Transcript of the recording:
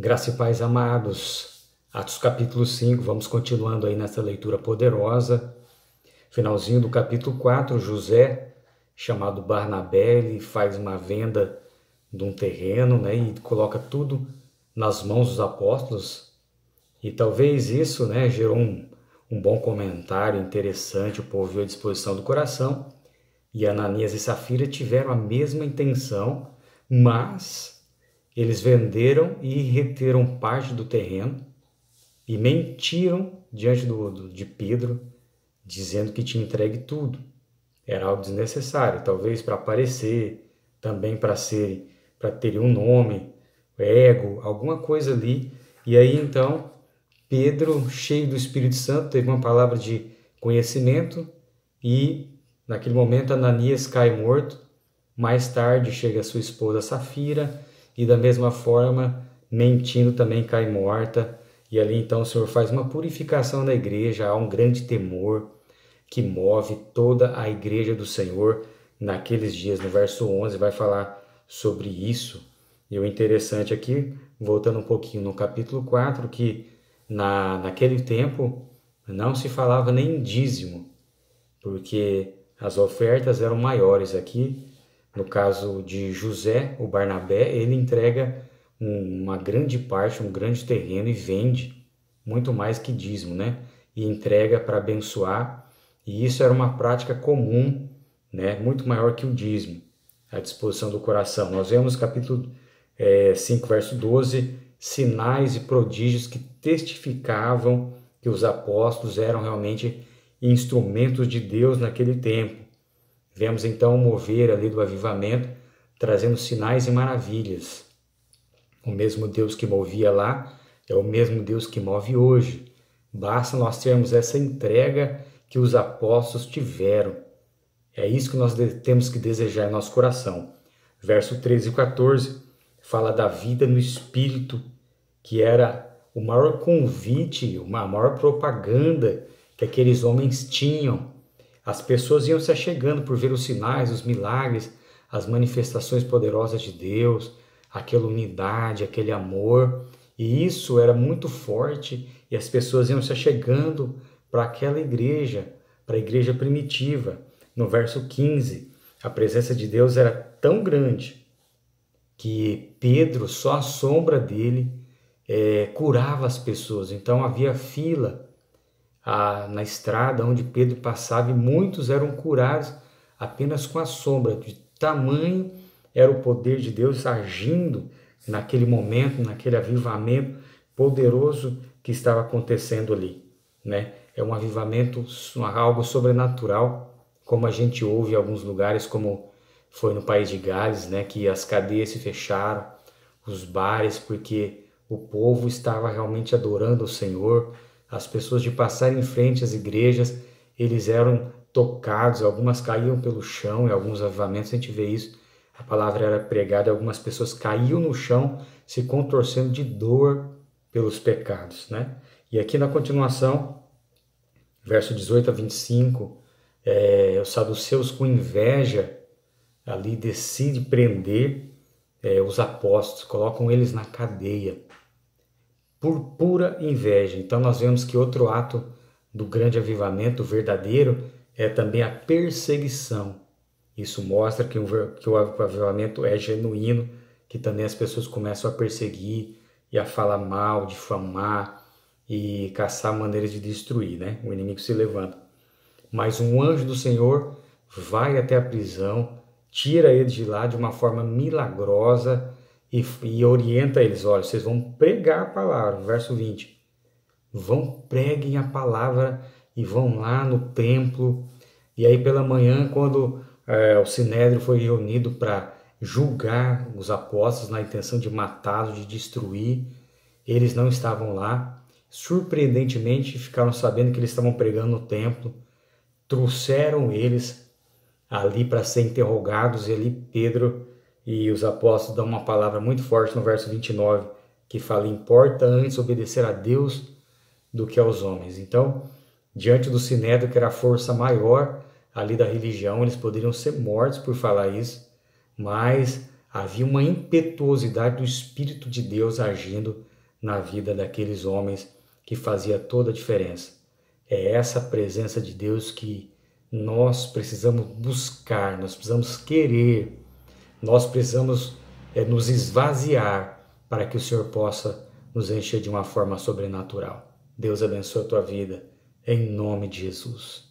Graça e paz, amados. Atos capítulo 5, vamos continuando aí nessa leitura poderosa. Finalzinho do capítulo 4, José, chamado Barnabé, ele faz uma venda de um terreno, né, e coloca tudo nas mãos dos apóstolos. E talvez isso, né, gerou um bom comentário interessante, o povo viu à disposição do coração. E Ananias e Safira tiveram a mesma intenção, mas eles venderam e reteram parte do terreno e mentiram diante de Pedro, dizendo que tinha entregue tudo. Era algo desnecessário, talvez para aparecer, também para ter um nome, ego, alguma coisa ali. E aí então Pedro, cheio do Espírito Santo, teve uma palavra de conhecimento e naquele momento Ananias cai morto. Mais tarde chega a sua esposa Safira e da mesma forma, mentindo, também cai morta. E ali então o Senhor faz uma purificação na igreja, há um grande temor que move toda a igreja do Senhor naqueles dias. No verso 11 vai falar sobre isso. E o interessante aqui, voltando um pouquinho no capítulo 4, que naquele tempo não se falava nem dízimo, porque as ofertas eram maiores. Aqui, no caso de José, o Barnabé, ele entrega uma grande parte, um grande terreno e vende muito mais que dízimo, né? E entrega para abençoar. E isso era uma prática comum, né? Muito maior que o dízimo, à disposição do coração. Nós vemos capítulo 5, verso 12, sinais e prodígios que testificavam que os apóstolos eram realmente instrumentos de Deus naquele tempo. Vemos então o mover ali do avivamento, trazendo sinais e maravilhas. O mesmo Deus que movia lá é o mesmo Deus que move hoje. Basta nós termos essa entrega que os apóstolos tiveram. É isso que nós temos que desejar em nosso coração. Verso 13 e 14 fala da vida no Espírito, que era o maior convite, a maior propaganda que aqueles homens tinham. As pessoas iam se achegando por ver os sinais, os milagres, as manifestações poderosas de Deus, aquela unidade, aquele amor. E isso era muito forte e as pessoas iam se achegando para aquela igreja, para a igreja primitiva. No verso 15, a presença de Deus era tão grande que Pedro, só a sombra dele, curava as pessoas. Então havia fila na estrada onde Pedro passava e muitos eram curados apenas com a sombra. De tamanho era o poder de Deus agindo naquele momento, naquele avivamento poderoso que estava acontecendo ali, né? É um avivamento, algo sobrenatural, como a gente ouve em alguns lugares, como foi no país de Gales, né? Que as cadeias se fecharam, os bares, porque o povo estava realmente adorando o Senhor. As pessoas de passar em frente às igrejas, eles eram tocados, algumas caíam pelo chão, em alguns avivamentos a gente vê isso, a palavra era pregada, algumas pessoas caíam no chão, se contorcendo de dor pelos pecados, né? E aqui na continuação, verso 18 a 25, os saduceus com inveja ali decidem prender os apóstolos, colocam eles na cadeia por pura inveja. Então nós vemos que outro ato do grande avivamento verdadeiro é também a perseguição. Isso mostra que o avivamento é genuíno, que também as pessoas começam a perseguir e a falar mal, difamar e caçar maneiras de destruir, né? O inimigo se levanta. Mas um anjo do Senhor vai até a prisão, tira eles de lá de uma forma milagrosa e orienta eles. Olha, vocês vão pregar a palavra, verso 20. Preguem a palavra e vão lá no templo. E aí pela manhã, quando o Sinédrio foi reunido para julgar os apóstolos na intenção de matá-los, de destruir, eles não estavam lá. Surpreendentemente, ficaram sabendo que eles estavam pregando no templo, trouxeram eles ali para ser interrogados, e ali Pedro e os apóstolos dão uma palavra muito forte no verso 29, que fala: importa antes obedecer a Deus do que aos homens. Então, diante do Sinédrio, que era a força maior ali da religião, eles poderiam ser mortos por falar isso, mas Havia uma impetuosidade do Espírito de Deus agindo na vida daqueles homens que fazia toda a diferença. É essa presença de Deus que nós precisamos buscar, nós precisamos querer, nós precisamos nos esvaziar para que o Senhor possa nos encher de uma forma sobrenatural. Deus abençoe a tua vida, em nome de Jesus.